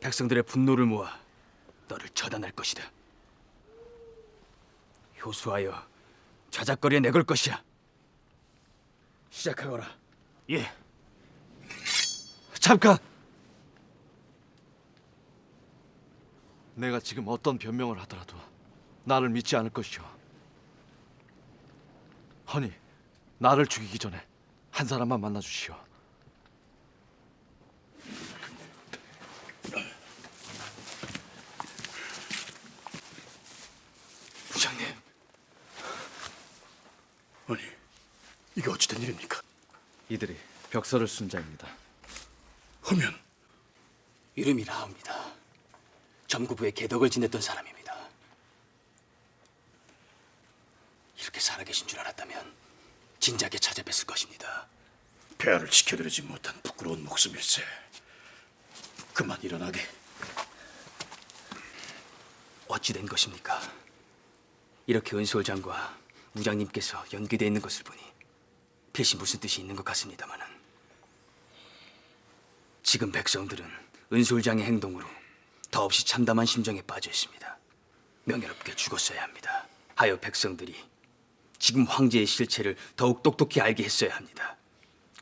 백성들의 분노를 모아 너를 처단할 것이다. 효수하여 자작거리에 내걸 것이야. 시작하거라. 예. 잠깐! 내가 지금 어떤 변명을 하더라도 나를 믿지 않을 것이오. 허니, 나를 죽이기 전에 한 사람만 만나주시오. 부장님, 아니, 이게 어찌된 일입니까? 이들이 벽서를 쓴 자입니다. 하면 이름이 라합니다. 점구부에 개덕을 지냈던 사람입니다. 이렇게 살아계신 줄 알았다면 진작에 찾아뵀을 것입니다. 폐하를 지켜드리지 못한 부끄러운 목숨일세. 그만 일어나게. 어찌 된 것입니까? 이렇게 은솔장과 무장님께서 연기되어 있는 것을 보니 필시 무슨 뜻이 있는 것 같습니다마는, 지금 백성들은 은솔장의 행동으로 더없이 참담한 심정에 빠져 있습니다. 명예롭게 죽었어야 합니다. 하여 백성들이 지금 황제의 실체를 더욱 똑똑히 알게 했어야 합니다.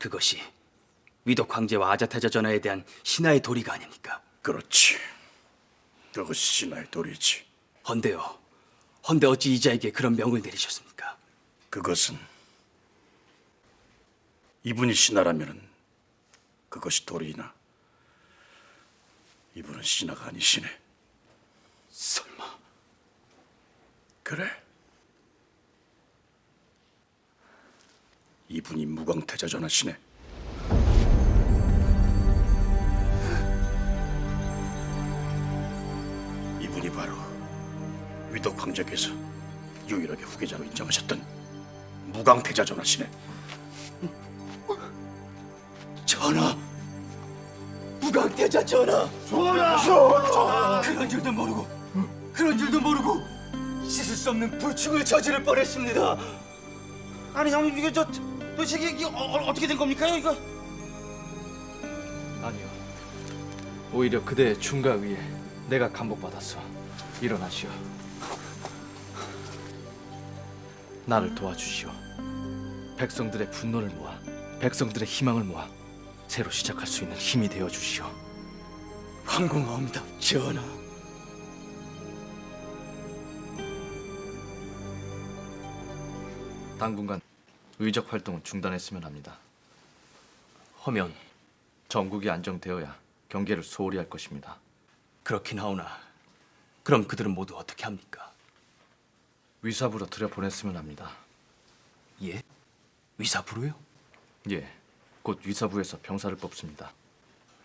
그것이 위독 황제와 아자타자 전하에 대한 신하의 도리가 아닙니까? 그렇지. 그것이 신하의 도리지. 헌데 어찌 이자에게 그런 명을 내리셨습니까? 그것은 이분이 신하라면은 그것이 도리이나 이분은 신하가 아니시네. 설마 그래. 이분이 무광태자전하시네. 이분이 바로 위덕 황제께서 유일하게 후계자로 인정하셨던 무광태자전하시네. 전하! 무강태자 전하! 전하! 그런 줄도 모르고 씻을 수 없는 불충을 저지를 뻔했습니다. 아니 형님 이게 도대체 이게 어떻게 된 겁니까 이거? 아니요. 오히려 그대의 충가 위에 내가 감복받았어. 일어나시오. 나를 도와주시오. 백성들의 분노를 모아, 백성들의 희망을 모아 새로 시작할 수 있는 힘이 되어 주시오. 황공하옵니다, 전하. 당분간 의적 활동은 중단했으면 합니다. 허면 전국이 안정되어야 경계를 소홀히 할 것입니다. 그렇긴 하오나, 그럼 그들은 모두 어떻게 합니까? 위사부로 들여보냈으면 합니다. 예? 위사부로요? 예, 곧 위사부에서 병사를 뽑습니다.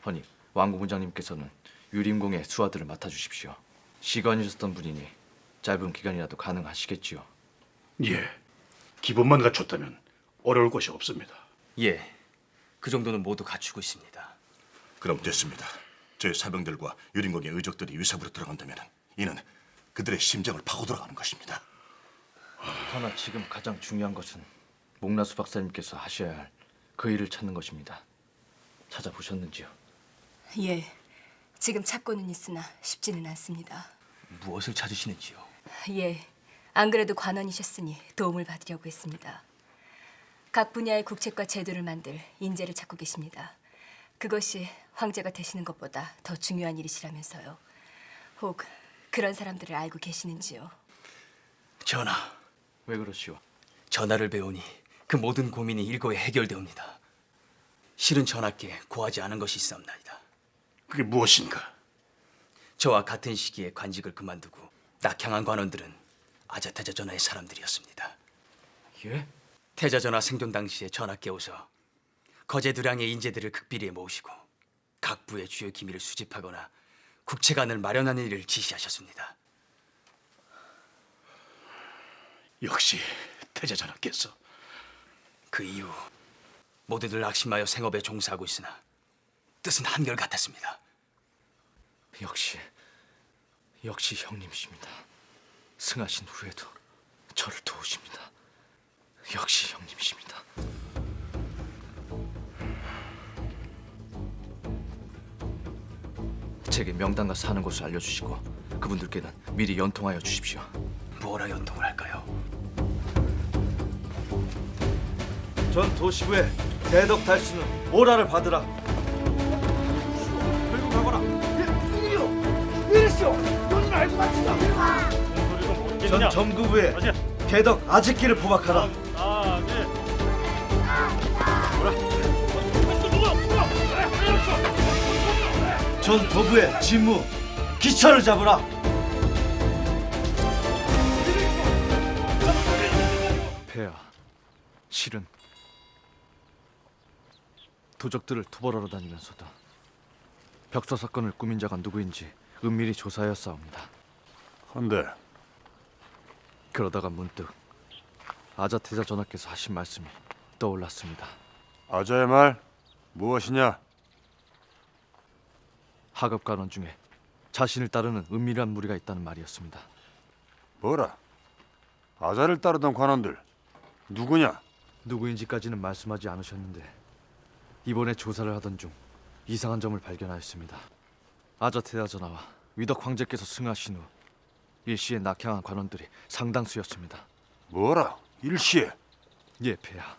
허니 왕고문장님께서는 유림공의 수하들을 맡아주십시오. 시관이셨던 분이니 짧은 기간이라도 가능하시겠지요. 예, 기본만 갖췄다면 어려울 것이 없습니다. 예, 그 정도는 모두 갖추고 있습니다. 그럼 됐습니다. 저희 사병들과 유림공의 의적들이 위사부로 들어간다면 이는 그들의 심장을 파고 들어가는 것입니다. 하나 지금 가장 중요한 것은 목나수 박사님께서 하셔야 할 그 일을 찾는 것입니다. 찾아보셨는지요? 예, 지금 찾고는 있으나 쉽지는 않습니다. 무엇을 찾으시는지요? 예, 안 그래도 관원이셨으니 도움을 받으려고 했습니다. 각 분야의 국책과 제도를 만들 인재를 찾고 계십니다. 그것이 황제가 되시는 것보다 더 중요한 일이시라면서요. 혹 그런 사람들을 알고 계시는지요? 전하, 왜 그러시오? 전하를 배우니 그 모든 고민이 일거에 해결되옵니다. 실은 전하께 고하지 않은 것이 있사옵나이다. 그게 무엇인가? 저와 같은 시기에 관직을 그만두고 낙향한 관원들은 아자타자 전하의 사람들이었습니다. 예? 태자 전하 생존 당시에 전하께 오서 거제두량의 인재들을 극비리에 모으시고 각 부의 주요 기밀을 수집하거나 국채관을 마련하는 일을 지시하셨습니다. 역시 태자전하께서. 그 이후 모두들 낙심하여 생업에 종사하고 있으나 뜻은 한결같았습니다. 역시 형님이십니다. 승하신 후에도 저를 도우십니다. 역시 형님이십니다. 제게 명단과 사는 곳을 알려주시고 그분들께는 미리 연통하여 주십시오. 뭐라 연통을 할까요? 전 도시부에 대덕 달수는 오라를 받으라. 끌고 가거라. 왜 이랬어? 너는 알고 맞추자. 전 점구부에 대덕 아직기를 포박하라. 전 도부의 진무 기철을 잡으라. 폐하, 실은 도적들을 투벌하러 다니면서도 벽서 사건을 꾸민 자가 누구인지 은밀히 조사하여 싸웁니다. 헌데 그러다가 문득 아자태자 전하께서 하신 말씀이 떠올랐습니다. 아자의 말 무엇이냐? 하급 관원 중에 자신을 따르는 은밀한 무리가 있다는 말이었습니다. 뭐라? 아자를 따르던 관원들 누구냐? 누구인지까지는 말씀하지 않으셨는데 이번에 조사를 하던 중 이상한 점을 발견하였습니다. 아자태자 전하와 위덕 황제께서 승하신 후 일시에 낙향한 관원들이 상당수였습니다. 뭐라? 일시에? 예, 폐하.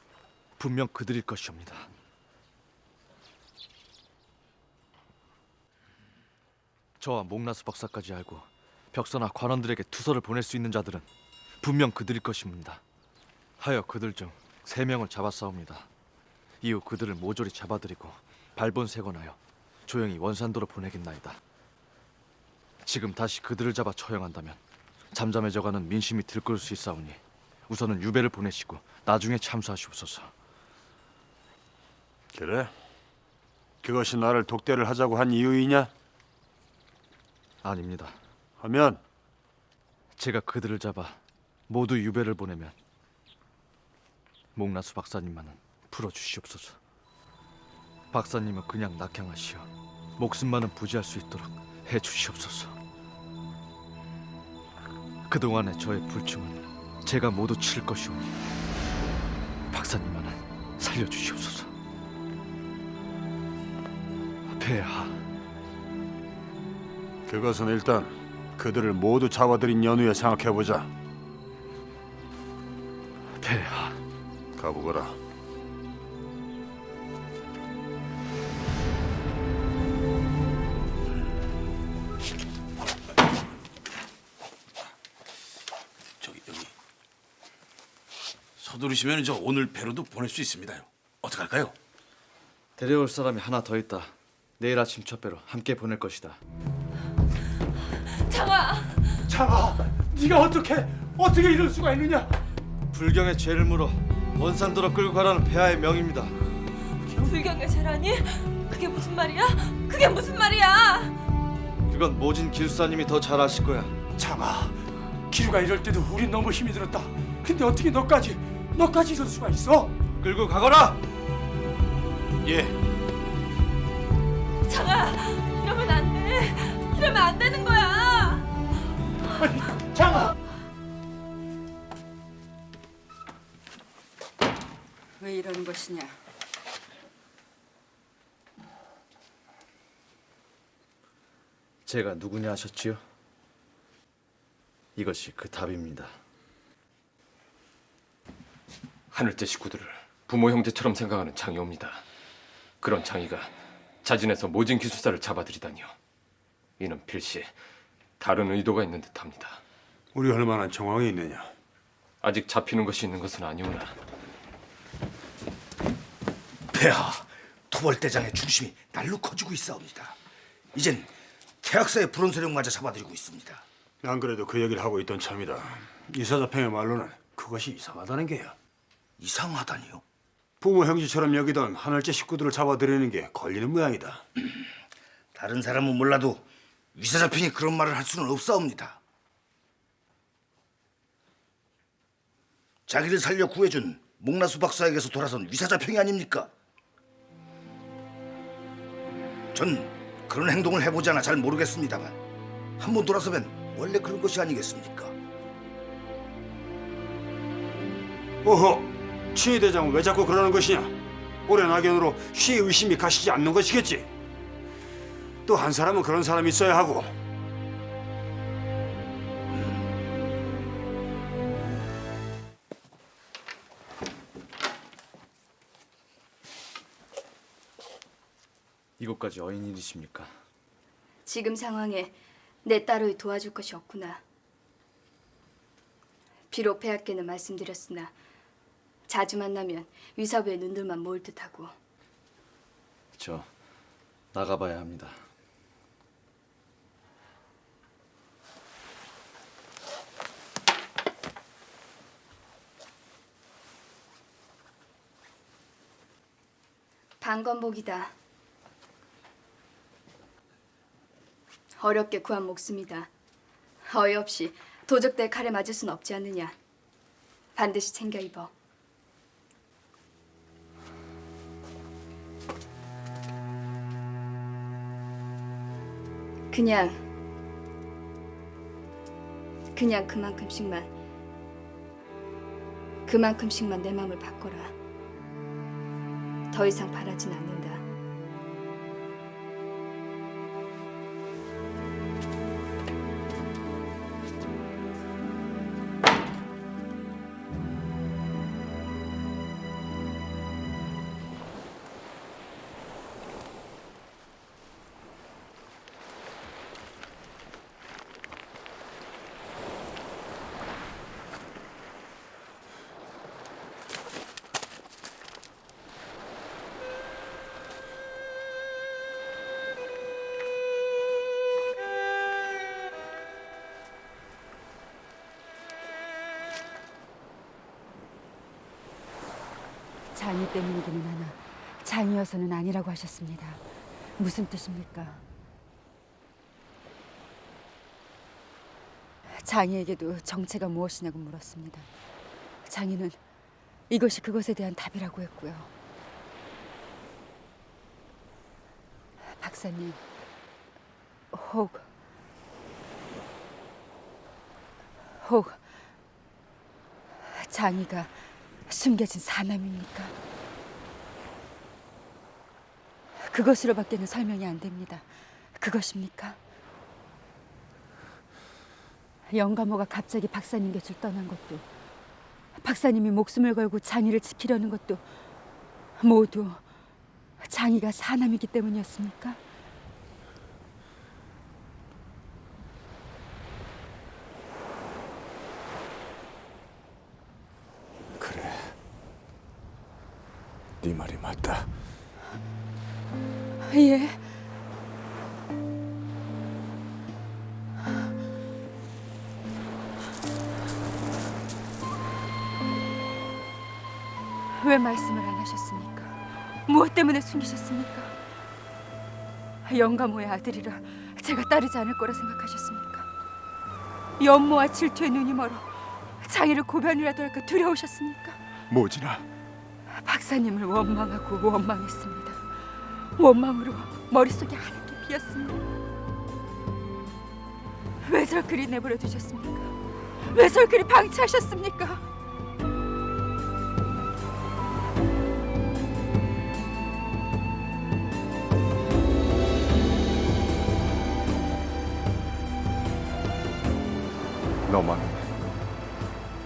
분명 그들일 것이옵니다. 저와 목나스 박사까지 알고 벽서나 관원들에게 투서를 보낼 수 있는 자들은 분명 그들일 것입니다. 하여 그들 중 3명을 잡아싸웁니다. 이후 그들을 모조리 잡아들이고 발본색원하여 조용히 원산도로 보내겠나이다. 지금 다시 그들을 잡아 처형한다면 잠잠해져가는 민심이 들끓을 수 있사오니 우선은 유배를 보내시고 나중에 참수하시옵소서. 그래? 그것이 나를 독대를 하자고 한 이유이냐? 아닙니다. 하면 제가 그들을 잡아 모두 유배를 보내면 목나수 박사님만은 풀어주시옵소서. 박사님은 그냥 낙향하시어 목숨만은 부지할 수 있도록 해주시옵소서. 그동안의 저의 불충은 제가 모두 치를 것이오니 박사님만은 살려주시옵소서. 폐하. 그것은 일단 그들을 모두 잡아들인 연후에 생각해보자. 폐하. 가보거라. 저기 여기 서두르시면 저 오늘 배로도 보낼 수 있습니다요. 어떡할까요? 데려올 사람이 하나 더 있다. 내일 아침 첫 배로 함께 보낼 것이다. 장아, 네가 어떻게 이럴 수가 있느냐? 불경의 죄를 물어 원산도로 끌고 가라는 폐하의 명입니다. 불경의 죄라니? 그게 무슨 말이야? 그게 무슨 말이야? 그건 모진 기술사님이 더 잘 아실 거야. 장아, 기류가 이럴 때도 우린 너무 힘이 들었다. 근데 어떻게 너까지 이럴 수가 있어? 끌고 가거라. 예. 장아, 이러면 안 돼. 이러면 안 되는 거야. 장아! 왜 이러는 것이냐? 제가 누구냐 하셨지요? 이것이 그 답입니다. 하늘제 식구들을 부모 형제처럼 생각하는 장이옵니다. 그런 장이가 자진해서 모진 기술사를 잡아들이다니요. 이는 필시 다른 의도가 있는 듯합니다. 우리 할 만한 정황이 있느냐? 아직 잡히는 것이 있는 것은 아니오나 폐하, 토벌대장의 중심이 날로 커지고 있사옵니다. 이젠 태학사의 불온 세력마저 잡아들이고 있습니다. 안 그래도 그 얘기를 하고 있던 참이다. 이사자평의 말로는 그것이 이상하다는 게야. 이상하다니요? 부모 형제처럼 여기던 하늘제 식구들을 잡아들이는 게 걸리는 모양이다. 다른 사람은 몰라도 위사자평이 그런 말을 할 수는 없사옵니다. 자기를 살려 구해준 목나수 박사에게서 돌아선 위사자평이 아닙니까? 전 그런 행동을 해보지 않아 잘 모르겠습니다만 한 번 돌아서면 원래 그런 것이 아니겠습니까? 오호, 취희 대장은 왜 자꾸 그러는 것이냐? 오랜 악연으로 쉬 의심이 가시지 않는 것이겠지? 왜 이러는 것이냐? 폐하, 토벌대장의 주장은 옳다. 그것은 일단 그들을 모두 잡아들이는 것이 우선이다. 장아, 또 한 사람은 그런 사람이 있어야 하고. 이곳까지 어인일이십니까? 지금 상황에 내 따로 도와줄 것이 없구나. 비록 폐하께는 말씀드렸으나 자주 만나면 위사부의 눈들만 모을 듯하고. 저 나가봐야 합니다. 방건복이다. 어렵게 구한 목숨이다. 어이없이 도적대 칼에 맞을 순 없지 않느냐. 반드시 챙겨 입어. 그냥 그만큼씩만 내 마음을 바꿔라. 더 이상 바라진 않는다. 장이 때문이기는 하나 장이어서는 아니라고 하셨습니다. 무슨 뜻입니까? 장이에게도 정체가 무엇이냐고 물었습니다. 장이는 이것이 그것에 대한 답이라고 했고요. 박사님, 혹 장이가 숨겨진 사남입니까? 그것으로밖에는 설명이 안 됩니다. 그것입니까? 영감호가 갑자기 박사님 곁을 떠난 것도, 박사님이 목숨을 걸고 장이를 지키려는 것도 모두 장이가 사남이기 때문이었습니까? 그래. 네 말이 맞다. 예. 왜 말씀을 안 하셨습니까? 무엇 때문에 숨기셨습니까? 영감호의 아들이라 제가 따르지 않을 거라 생각하셨습니까? 연모와 질투에 눈이 멀어 장이를 고변이라도 할까 두려우셨습니까? 모진아, 박사님을 원망하고 원망했습니다. 원망으로 머릿속이 하얗게 비었습니다. 왜 절 그리 내버려 두셨습니까? 왜 절 그리 방치하셨습니까? 너만은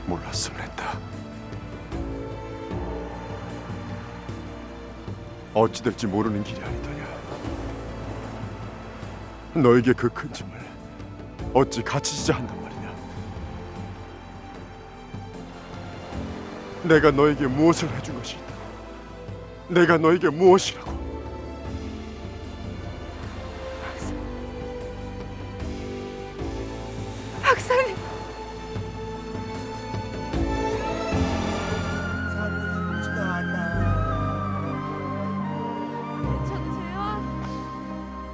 몰랐으면 했다. 어찌 될지 모르는 길이 아니더냐. 너에게 그 큰 짐을 어찌 같이 지자 한단 말이냐. 내가 너에게 무엇을 해준 것이 있다. 내가 너에게 무엇이라고. 박사님, 괜찮으세요?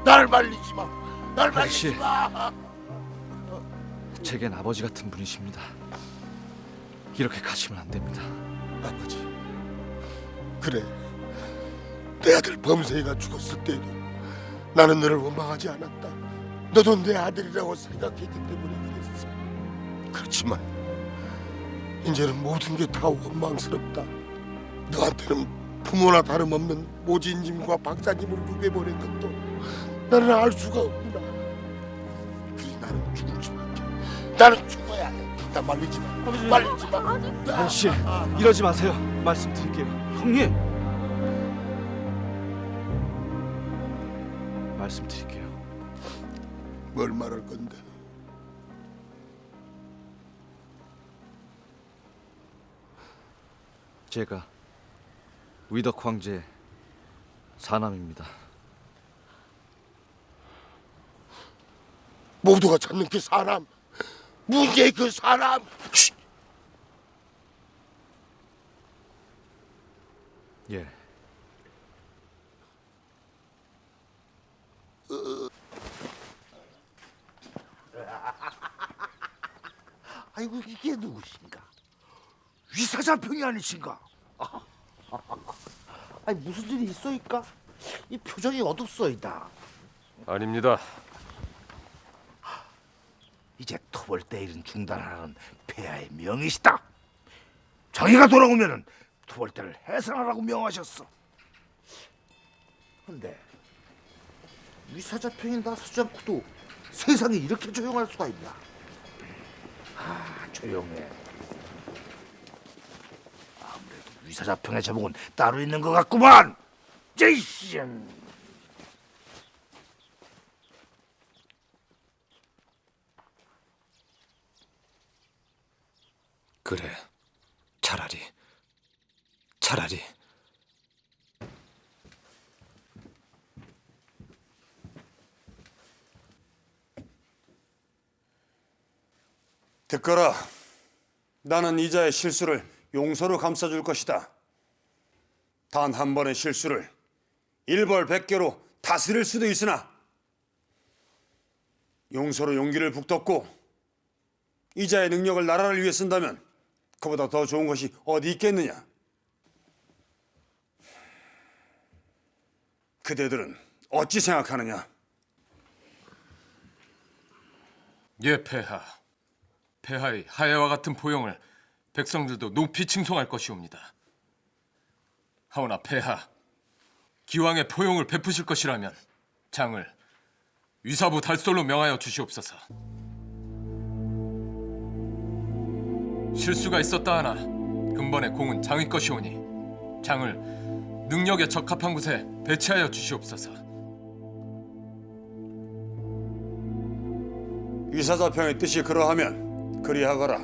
날 말리지 마. 날 아저씨. 말리지 마. 제겐 아버지 같은 분이십니다. 이렇게 가시면 안 됩니다. 아버지, 그래. 내 아들 범세이가 죽었을 때에도 나는 너를 원망하지 않았다. 너도 내 아들이라고 생각했기 때문에 그랬어. 그렇지만 이제는 모든 게 다 원망스럽다. 너한테는 부모나 다름없는 모진님과 박사님을 누게 보낸 것도 나는 알 수가 없구나. 나는 죽을 수밖에. 나는 죽어야 해. 나 말리지 마. 말리지 마. 아저씨, 이러지 마세요. 말씀드릴게요. 형님, 말씀드릴게요. 뭘 말할 건데? 제가 위덕 황제의 사남입니다. 모두가 찾는 그 사람, 문제의 그 사람. 예. 아이고 이게 누구신가? 위사자평이 아니신가? 아니 무슨 일이 있어이까? 이 표정이 어둡소이다. 아닙니다. 이제 토벌대 일은 중단하라는 폐하의 명이시다. 자기가 돌아오면은 토벌대를 해산하라고 명하셨어. 근데 위사자평이 나서지 않고도 세상이 이렇게 조용할 수가 있나? 조용해. 아무래도 위사자평의 제목은 따로 있는 것 같구만. 제이슨. 그래, 차라리 듣거라. 나는 이자의 실수를 용서로 감싸줄 것이다. 단 한 번의 실수를 일벌백계로 다스릴 수도 있으나 용서로 용기를 북돋고 이자의 능력을 나라를 위해 쓴다면 그보다 더 좋은 것이 어디 있겠느냐. 그대들은 어찌 생각하느냐? 예, 폐하. 폐하의 하야와 같은 포용을 백성들도 높이 칭송할 것이옵니다. 하오나 폐하, 기왕의 포용을 베푸실 것이라면 장을 위사부 달솔로 명하여 주시옵소서. 실수가 있었다 하나 근본의 공은 장의 것이오니 장을 능력에 적합한 곳에 배치하여 주시옵소서. 위사자평의 뜻이 그러하면 그리하거라.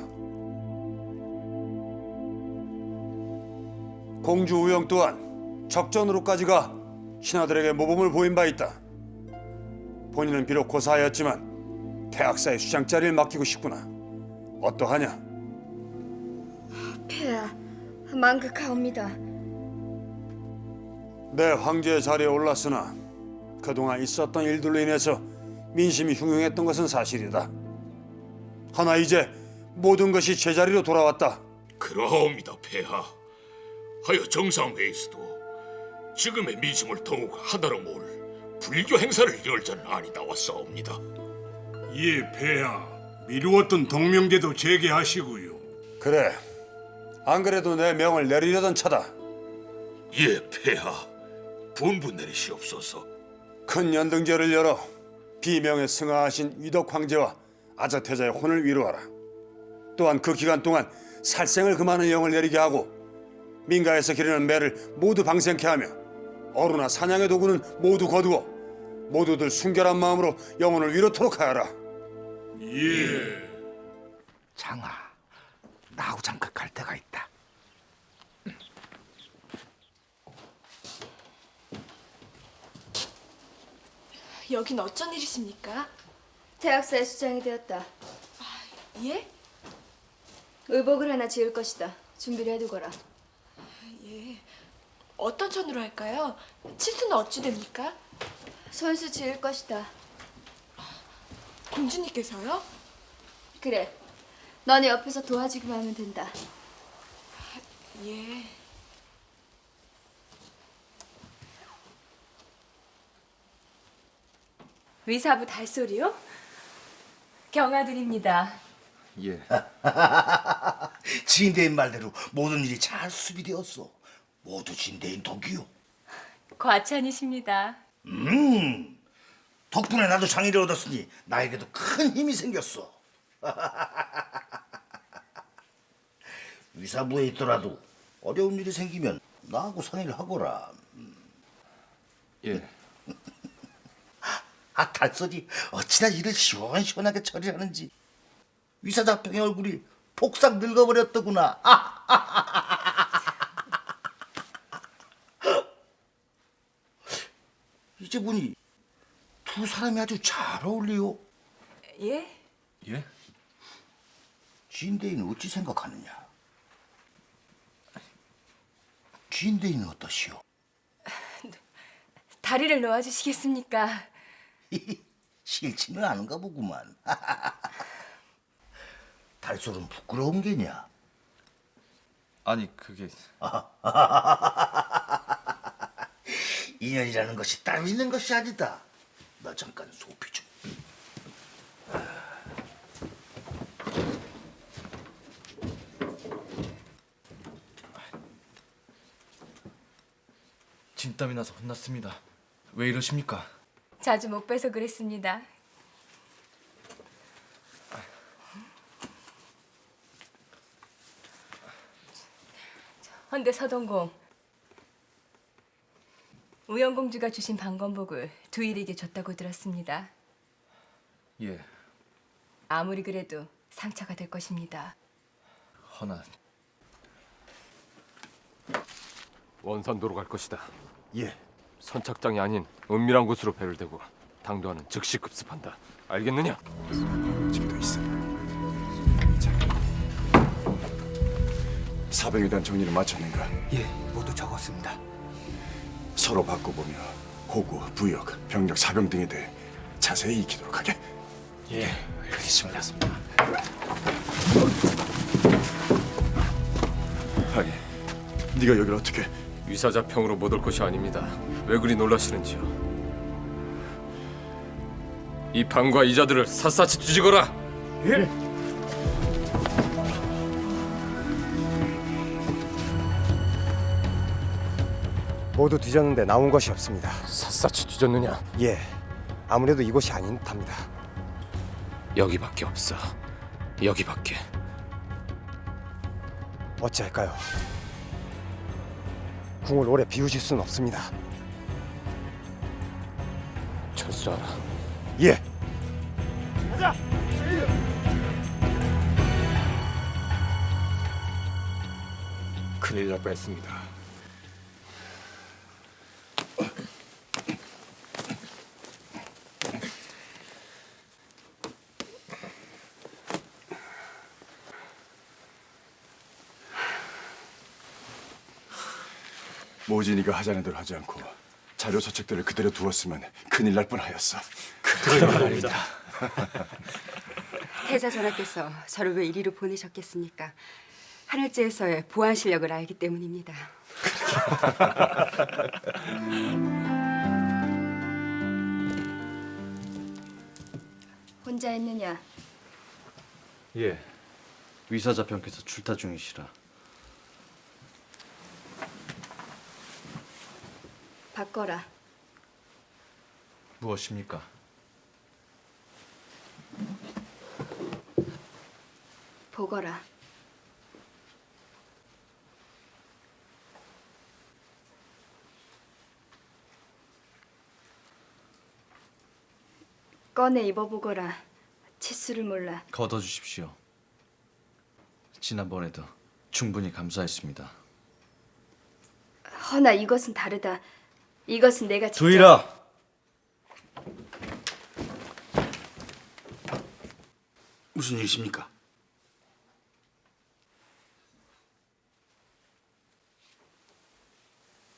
공주 우영 또한 적전으로까지 가 신하들에게 모범을 보인 바 있다. 본인은 비록 고사하였지만 태학사의 수장 자리를 맡기고 싶구나. 어떠하냐? 폐하, 망극하옵니다. 내 황제의 자리에 올랐으나 그동안 있었던 일들로 인해서 민심이 흉흉했던 것은 사실이다. 하나 이제 모든 것이 제자리로 돌아왔다. 그러하옵니다, 폐하. 하여 정상회의에서도 지금의 민심을 더욱 하나로 모을 불교 행사를 열자는 안이 나왔사옵니다. 예, 폐하. 미루었던 동명제도 재개하시고요. 그래. 안 그래도 내 명을 내리려던 차다. 예, 폐하. 분부 내리시옵소서. 큰 연등제를 열어 비명에 승하하신 위덕 황제와 아자태자의 혼을 위로하라. 또한 그 기간 동안 살생을 금하는 영을 내리게 하고 민가에서 기르는 매를 모두 방생케 하며 어루나 사냥의 도구는 모두 거두어 모두들 순결한 마음으로 영혼을 위로토록 하여라. 예. 장아, 나하고 잠깐 갈 데가 있다. 여긴 어쩐 일이십니까? 태학사의 수장이 되었다. 예? 의복을 하나 지을 것이다. 준비를 해두거라. 예. 어떤 천으로 할까요? 치수는 어찌 됩니까? 손수 지을 것이다. 공주님께서요? 그래. 너네 옆에서 도와주기만 하면 된다. 예. 위사부 달소리요? 경아드립니다. 예. 진대인 말대로 모든 일이 잘 수비되었어. 모두 진대인 덕이요. 과찬이십니다. 덕분에 나도 장의를 얻었으니 나에게도 큰 힘이 생겼어. 위사부에 있더라도 어려운 일이 생기면 나하고 상의를 하거라. 예. 달소리 어찌나 일을 시원시원하게 처리하는지. 위사장평의 얼굴이 폭삭 늙어버렸더구나. 이제 보니 두 사람이 아주 잘 어울리요. 예? 예? 진대인은 어찌 생각하느냐? 진대인은 어떠시오? 다리를 놓아주시겠습니까? 싫지는 않은가 보구만. 달솔은 부끄러운 게냐? 아니 그게 인연이라는 것이 따로 있는 것이 아니다. 나 잠깐 소피 좀. 진땀이 나서 혼났습니다. 왜 이러십니까? 자주 못 뵈서 그랬습니다. 헌데 서동공, 우영공주가 주신 방건복을 두일에게 줬다고 들었습니다. 예. 아무리 그래도 상처가 될 것입니다. 허나 원산도로 갈 것이다. 예. 선착장이 아닌 은밀한 곳으로 배를 대고 당도하는 즉시 급습한다. 알겠느냐? 지금도 있어. 사병에 대한 정리를 마쳤는가? 예, 모두 적었습니다. 서로 바꿔보며 호구, 부역, 병력, 사병 등에 대해 자세히 익히도록 하게. 예, 알겠습니다. 하기, 네가 여기를 어떻게? 위사자평으로 못 올 것이 아닙니다. 왜 그리 놀라시는지요? 이 방과 이자들을 샅샅이 뒤지거라. 예. 모두 뒤졌는데 나온 것이 없습니다. 샅샅이 뒤졌느냐? 예, 아무래도 이곳이 아닌 듯합니다. 여기밖에 없어. 여기밖에. 어찌할까요? 궁을 오래 비우실 수는 없습니다. 철수하라. 예. 큰일 날 뻔했습니다. 모진이가 하자는 대로 하지 않고 자료 서책들을 그대로 두었으면 큰일 날 뻔하였어. 그럴 말입니다. 태자 전하께서 저를 왜 이리로 보내셨겠습니까? 하늘제에서의 보안 실력을 알기 때문입니다. 혼자 했느냐? 예. 위사자평께서 출타 중이시라. 바꿔라. 무엇입니까? 보거라. 꺼내 입어보거라. 치수를 몰라. 걷어주십시오. 지난번에도 충분히 감사했습니다. 허나 이것은 다르다. 이것은 내가 직접... 두일아! 무슨 일이십니까?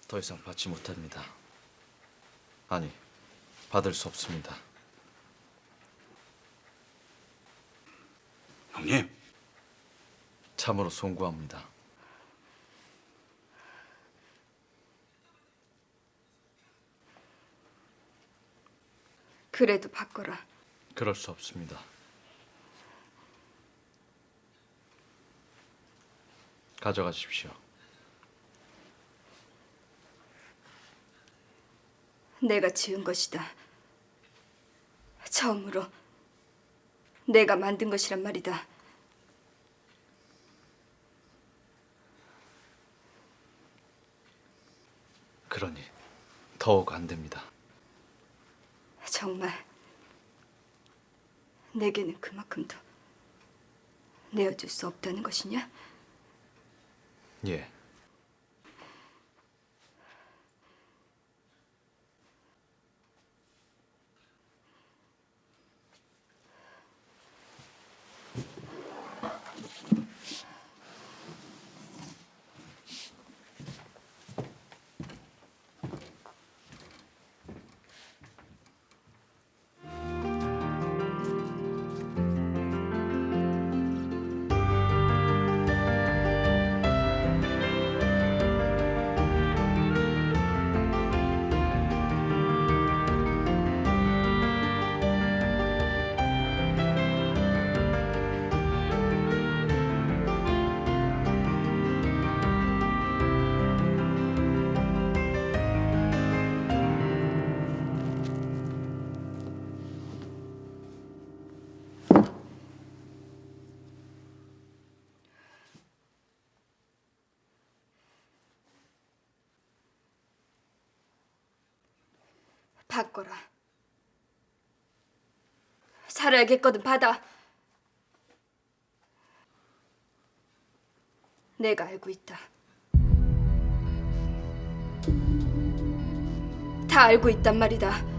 더 이상 받지 못합니다. 아니, 받을 수 없습니다. 형님. 참으로 송구합니다. 그래도 바꿔라. 그럴 수 없습니다. 가져가십시오. 내가 지은 것이다. 처음으로 내가 만든 것이란 말이다. 그러니 더욱 안 됩니다. 정말 내게는 그만큼도 내어줄 수 없다는 것이냐? 예. 받거라. 살아야겠거든. 받아. 내가 알고 있다. 다 알고 있단 말이다.